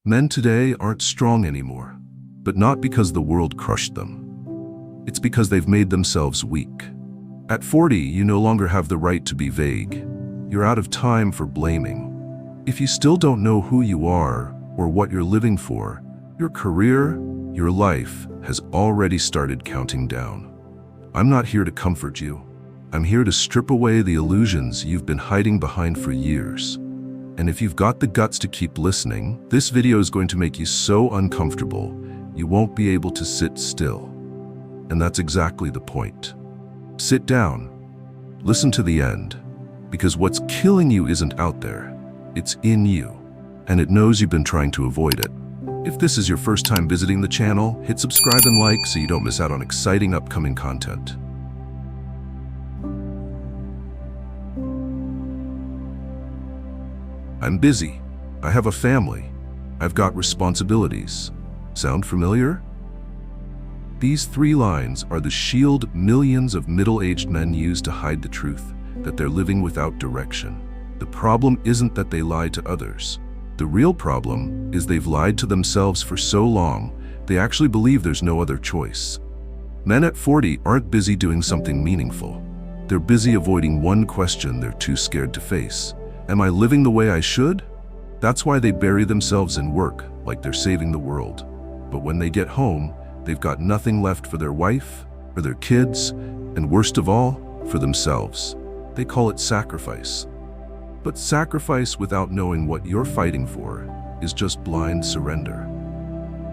Men today aren't strong anymore, but not because the world crushed them. It's because they've made themselves weak. At 40, you no longer have the right to be vague. You're out of time for blaming. If you still don't know who you are or what you're living for, your career, your life has already started counting down. I'm not here to comfort you. I'm here to strip away the illusions you've been hiding behind for years. And if you've got the guts to keep listening, this video is going to make you so uncomfortable, you won't be able to sit still. And that's exactly the point. Sit down, listen to the end, because what's killing you isn't out there, it's in you, and it knows you've been trying to avoid it. If this is your first time visiting the channel, hit subscribe and like so you don't miss out on exciting upcoming content. I'm busy. I have a family. I've got responsibilities. Sound familiar? These 3 lines are the shield millions of middle-aged men use to hide the truth, that they're living without direction. The problem isn't that they lie to others. The real problem is they've lied to themselves for so long, they actually believe there's no other choice. Men at 40 aren't busy doing something meaningful. They're busy avoiding one question they're too scared to face. Am I living the way I should? That's why they bury themselves in work, like they're saving the world. But when they get home, they've got nothing left for their wife, or their kids, and worst of all, for themselves. They call it sacrifice. But sacrifice without knowing what you're fighting for is just blind surrender.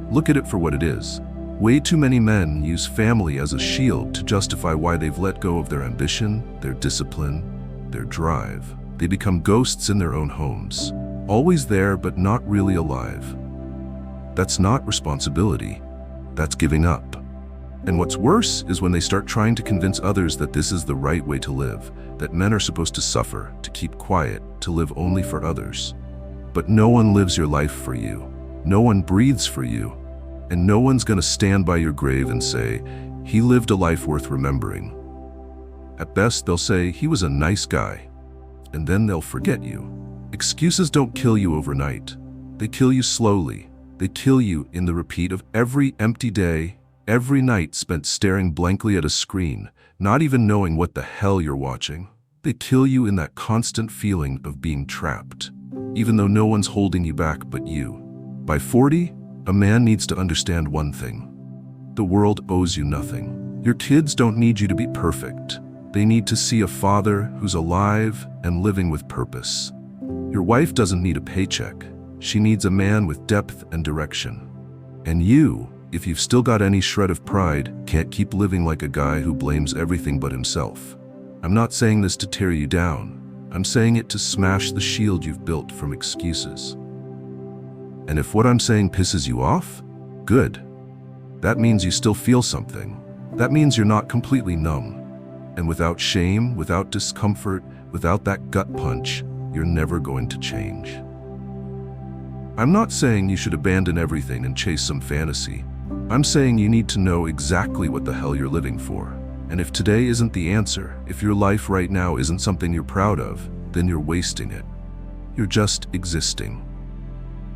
Look at it for what it is. Way too many men use family as a shield to justify why they've let go of their ambition, their discipline, their drive. They become ghosts in their own homes, always there but not really alive. That's not responsibility, that's giving up. And what's worse is when they start trying to convince others that this is the right way to live, that men are supposed to suffer, to keep quiet, to live only for others. But no one lives your life for you, no one breathes for you, and no one's gonna stand by your grave and say, he lived a life worth remembering. At best, they'll say, he was a nice guy. And then they'll forget you. Excuses don't kill you overnight. They kill you slowly. They kill you in the repeat of every empty day, every night spent staring blankly at a screen, not even knowing what the hell you're watching. They kill you in that constant feeling of being trapped, even though no one's holding you back but you. By 40, a man needs to understand one thing. The world owes you nothing. Your kids don't need you to be perfect. They need to see a father who's alive and living with purpose. Your wife doesn't need a paycheck. She needs a man with depth and direction. And you, if you've still got any shred of pride, can't keep living like a guy who blames everything but himself. I'm not saying this to tear you down. I'm saying it to smash the shield you've built from excuses. And if what I'm saying pisses you off, good. That means you still feel something. That means you're not completely numb. And without shame, without discomfort, without that gut punch, you're never going to change. I'm not saying you should abandon everything and chase some fantasy. I'm saying you need to know exactly what the hell you're living for. And if today isn't the answer, if your life right now isn't something you're proud of, then you're wasting it. You're just existing.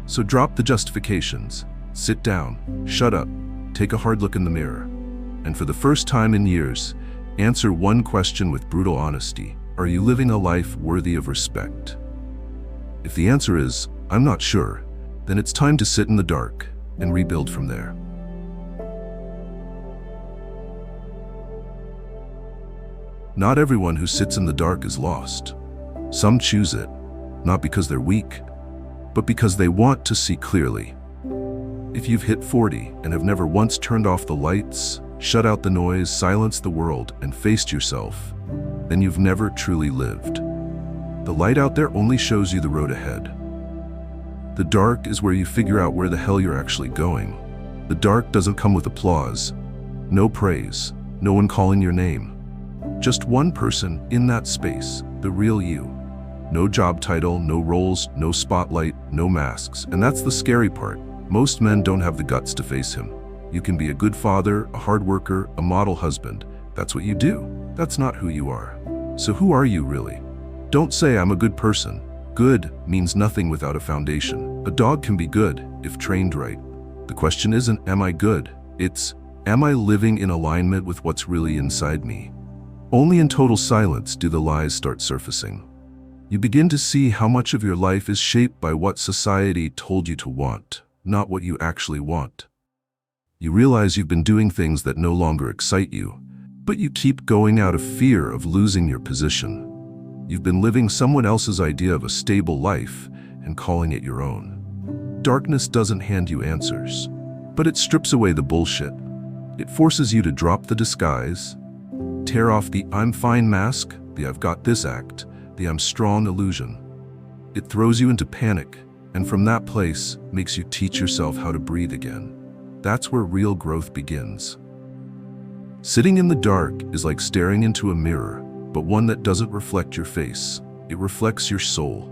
So drop the justifications. Sit down, shut up, take a hard look in the mirror. And for the first time in years, answer one question with brutal honesty. Are you living a life worthy of respect? If the answer is, I'm not sure, then it's time to sit in the dark and rebuild from there. Not everyone who sits in the dark is lost. Some choose it, not because they're weak, but because they want to see clearly. If you've hit 40 and have never once turned off the lights, shut out the noise, silenced the world, and faced yourself, then you've never truly lived. The light out there only shows you the road ahead. The dark is where you figure out where the hell you're actually going. The dark doesn't come with applause, no praise, no one calling your name. Just one person in that space, the real you. No job title, no roles, no spotlight, no masks. And that's the scary part. Most men don't have the guts to face him. You can be a good father, a hard worker, a model husband. That's what you do. That's not who you are. So who are you really? Don't say I'm a good person. Good means nothing without a foundation. A dog can be good if trained right. The question isn't, am I good? It's, am I living in alignment with what's really inside me? Only in total silence do the lies start surfacing. You begin to see how much of your life is shaped by what society told you to want, not what you actually want. You realize you've been doing things that no longer excite you, but you keep going out of fear of losing your position. You've been living someone else's idea of a stable life and calling it your own. Darkness doesn't hand you answers, but it strips away the bullshit. It forces you to drop the disguise, tear off the I'm fine mask, the I've got this act, the I'm strong illusion. It throws you into panic, and from that place makes you teach yourself how to breathe again. That's where real growth begins. Sitting in the dark is like staring into a mirror, but one that doesn't reflect your face. It reflects your soul.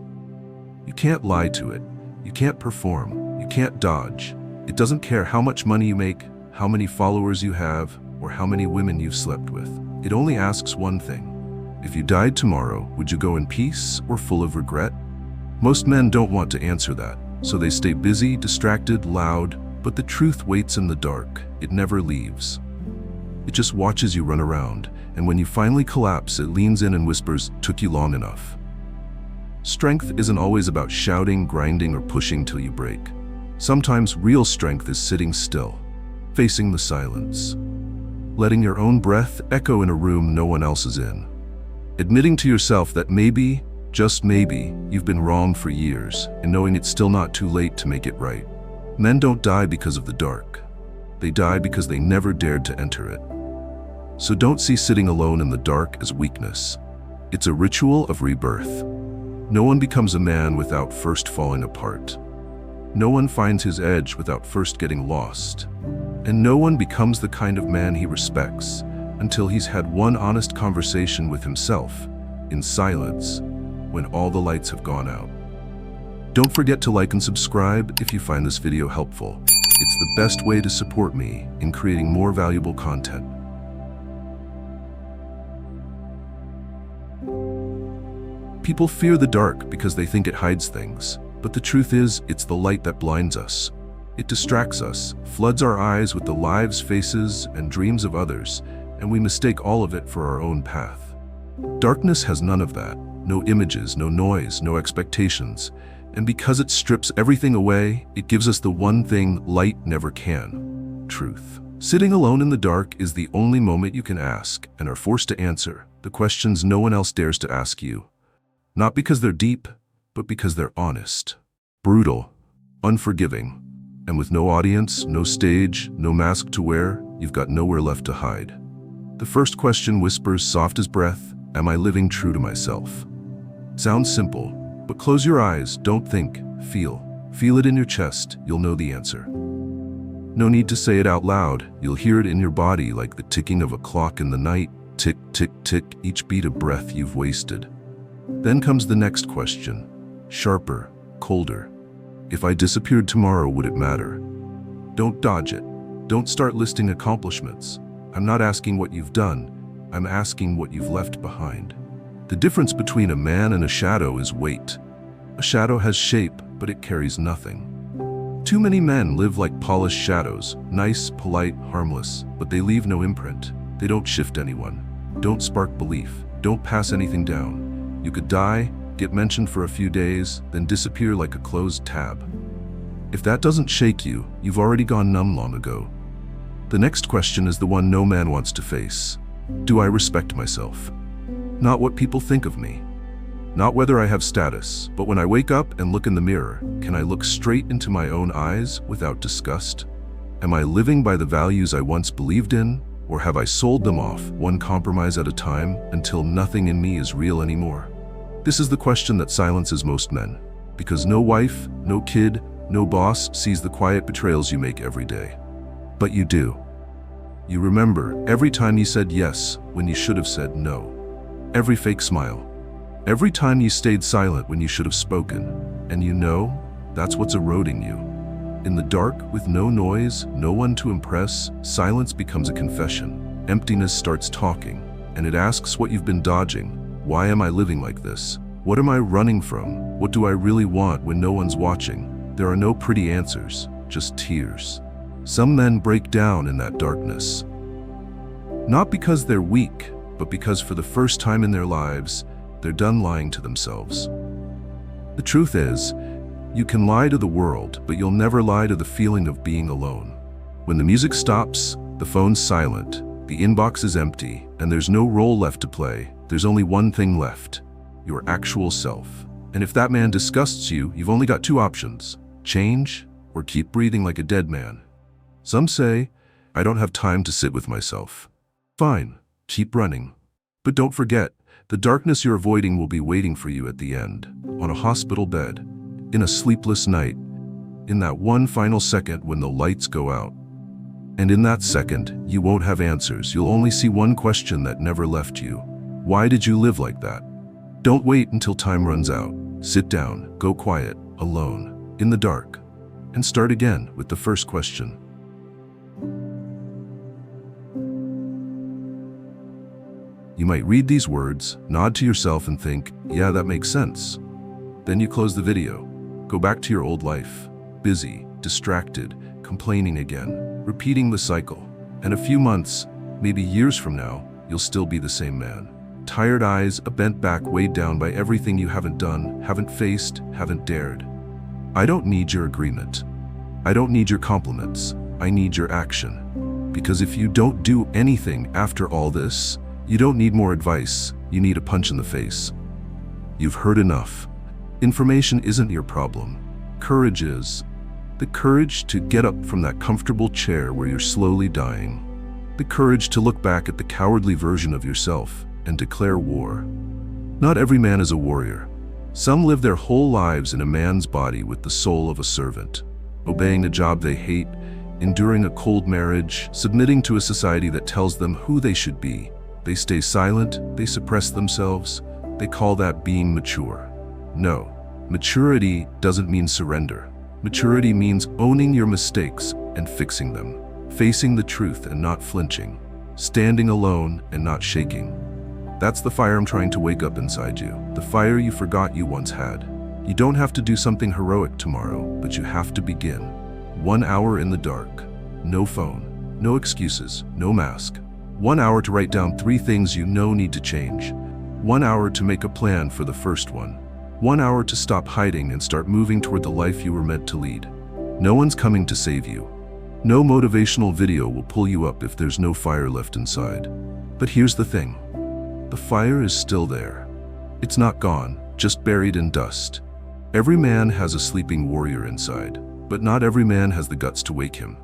You can't lie to it. You can't perform. You can't dodge. It doesn't care how much money you make, how many followers you have, or how many women you've slept with. It only asks one thing. If you died tomorrow, would you go in peace or full of regret? Most men don't want to answer that, so they stay busy, distracted, loud, but the truth waits in the dark. It never leaves. It just watches you run around, and when you finally collapse, it leans in and whispers, "Took you long enough." Strength isn't always about shouting, grinding, or pushing till you break. Sometimes real strength is sitting still, facing the silence, letting your own breath echo in a room no one else is in. Admitting to yourself that maybe, just maybe, you've been wrong for years, and knowing it's still not too late to make it right. Men don't die because of the dark. They die because they never dared to enter it. So don't see sitting alone in the dark as weakness. It's a ritual of rebirth. No one becomes a man without first falling apart. No one finds his edge without first getting lost. And no one becomes the kind of man he respects until he's had one honest conversation with himself, in silence, when all the lights have gone out. Don't forget to like and subscribe if you find this video helpful. It's the best way to support me in creating more valuable content. People fear the dark because they think it hides things, but the truth is, it's the light that blinds us. It distracts us, floods our eyes with the lives, faces, and dreams of others, and we mistake all of it for our own path. Darkness has none of that. No images, no noise, no expectations. And because it strips everything away, it gives us the one thing light never can: truth. Sitting alone in the dark is the only moment you can ask and are forced to answer the questions no one else dares to ask you. Not because they're deep, but because they're honest, brutal, unforgiving. And with no audience, no stage, no mask to wear, you've got nowhere left to hide. The first question whispers soft as breath, am I living true to myself? Sounds simple, but close your eyes, don't think, feel. Feel it in your chest, you'll know the answer. No need to say it out loud, you'll hear it in your body like the ticking of a clock in the night, tick, tick, tick, each beat a breath you've wasted. Then comes the next question, sharper, colder. If I disappeared tomorrow, would it matter? Don't dodge it. Don't start listing accomplishments. I'm not asking what you've done, I'm asking what you've left behind. The difference between a man and a shadow is weight. A shadow has shape, but it carries nothing. Too many men live like polished shadows, nice, polite, harmless, but they leave no imprint. They don't shift anyone, don't spark belief, don't pass anything down. You could die, get mentioned for a few days, then disappear like a closed tab. If that doesn't shake you, you've already gone numb long ago. The next question is the one no man wants to face. Do I respect myself? Not what people think of me. Not whether I have status, but when I wake up and look in the mirror, can I look straight into my own eyes without disgust? Am I living by the values I once believed in, or have I sold them off, one compromise at a time, until nothing in me is real anymore? This is the question that silences most men, because no wife, no kid, no boss sees the quiet betrayals you make every day. But you do. You remember every time you said yes when you should have said no. Every fake smile. Every time you stayed silent when you should have spoken. And you know, that's what's eroding you. In the dark, with no noise, no one to impress, silence becomes a confession. Emptiness starts talking, and it asks what you've been dodging. Why am I living like this? What am I running from? What do I really want when no one's watching? There are no pretty answers, just tears. Some men break down in that darkness. Not because they're weak, but because for the first time in their lives, they're done lying to themselves. The truth is, you can lie to the world, but you'll never lie to the feeling of being alone. When the music stops, the phone's silent, the inbox is empty, and there's no role left to play, there's only one thing left: your actual self. And if that man disgusts you, you've only got two options: change or keep breathing like a dead man. Some say, I don't have time to sit with myself. Fine, keep running. But don't forget, the darkness you're avoiding will be waiting for you at the end, on a hospital bed, in a sleepless night, in that one final second when the lights go out. And in that second, you won't have answers. You'll only see one question that never left you. Why did you live like that? Don't wait until time runs out. Sit down, go quiet, alone, in the dark, and start again with the first question. You might read these words, nod to yourself and think, yeah, that makes sense. Then you close the video, go back to your old life, busy, distracted, complaining again, repeating the cycle. And a few months, maybe years from now, you'll still be the same man. Tired eyes, a bent back weighed down by everything you haven't done, haven't faced, haven't dared. I don't need your agreement. I don't need your compliments. I need your action. Because if you don't do anything after all this, you don't need more advice, you need a punch in the face. You've heard enough. Information isn't your problem. Courage is. The courage to get up from that comfortable chair where you're slowly dying. The courage to look back at the cowardly version of yourself and declare war. Not every man is a warrior. Some live their whole lives in a man's body with the soul of a servant, obeying a job they hate, enduring a cold marriage, submitting to a society that tells them who they should be. They stay silent, they suppress themselves, they call that being mature. No, maturity doesn't mean surrender. Maturity means owning your mistakes and fixing them, facing the truth and not flinching, standing alone and not shaking. That's the fire I'm trying to wake up inside you, the fire you forgot you once had. You don't have to do something heroic tomorrow, but you have to begin. 1 hour in the dark, no phone, no excuses, no mask. 1 hour to write down 3 things you know need to change. 1 hour to make a plan for the first one. 1 hour to stop hiding and start moving toward the life you were meant to lead. No one's coming to save you. No motivational video will pull you up if there's no fire left inside. But here's the thing. The fire is still there. It's not gone, just buried in dust. Every man has a sleeping warrior inside, but not every man has the guts to wake him.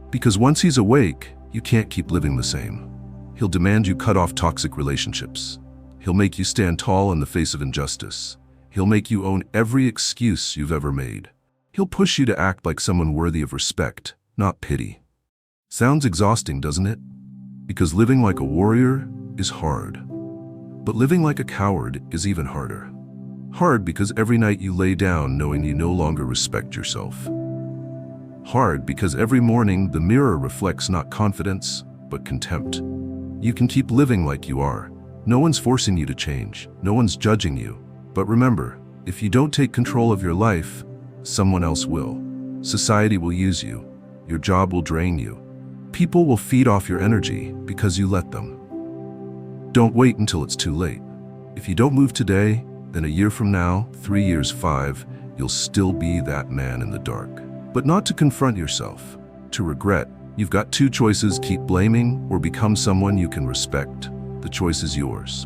Because once he's awake, you can't keep living the same. He'll demand you cut off toxic relationships. He'll make you stand tall in the face of injustice. He'll make you own every excuse you've ever made. He'll push you to act like someone worthy of respect, not pity. Sounds exhausting, doesn't it? Because living like a warrior is hard. But living like a coward is even harder. Hard because every night you lay down knowing you no longer respect yourself. Hard because every morning the mirror reflects not confidence, but contempt. You can keep living like you are. No one's forcing you to change. No one's judging you. But remember, if you don't take control of your life, someone else will. Society will use you. Your job will drain you. People will feed off your energy because you let them. Don't wait until it's too late. If you don't move today, then a year from now, 3 years, 5, you'll still be that man in the dark. But not to confront yourself, to regret. You've got 2 choices: keep blaming or become someone you can respect. The choice is yours.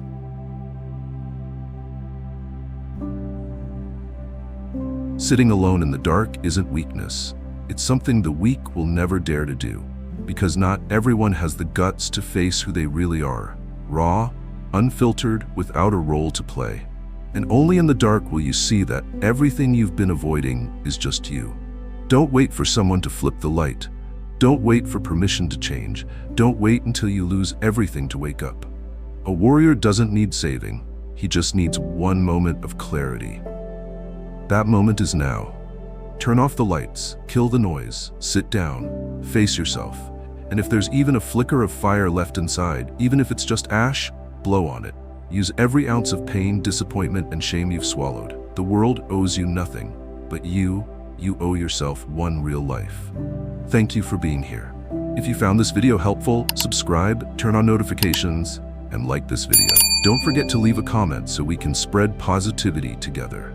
Sitting alone in the dark isn't weakness. It's something the weak will never dare to do. Because not everyone has the guts to face who they really are. Raw, unfiltered, without a role to play. And only in the dark will you see that everything you've been avoiding is just you. Don't wait for someone to flip the light. Don't wait for permission to change. Don't wait until you lose everything to wake up. A warrior doesn't need saving. He just needs one moment of clarity. That moment is now. Turn off the lights, kill the noise, sit down, face yourself. And if there's even a flicker of fire left inside, even if it's just ash, blow on it. Use every ounce of pain, disappointment, and shame you've swallowed. The world owes you nothing, but you you owe yourself one real life. Thank you for being here. If you found this video helpful, subscribe, turn on notifications, and like this video. Don't forget to leave a comment so we can spread positivity together.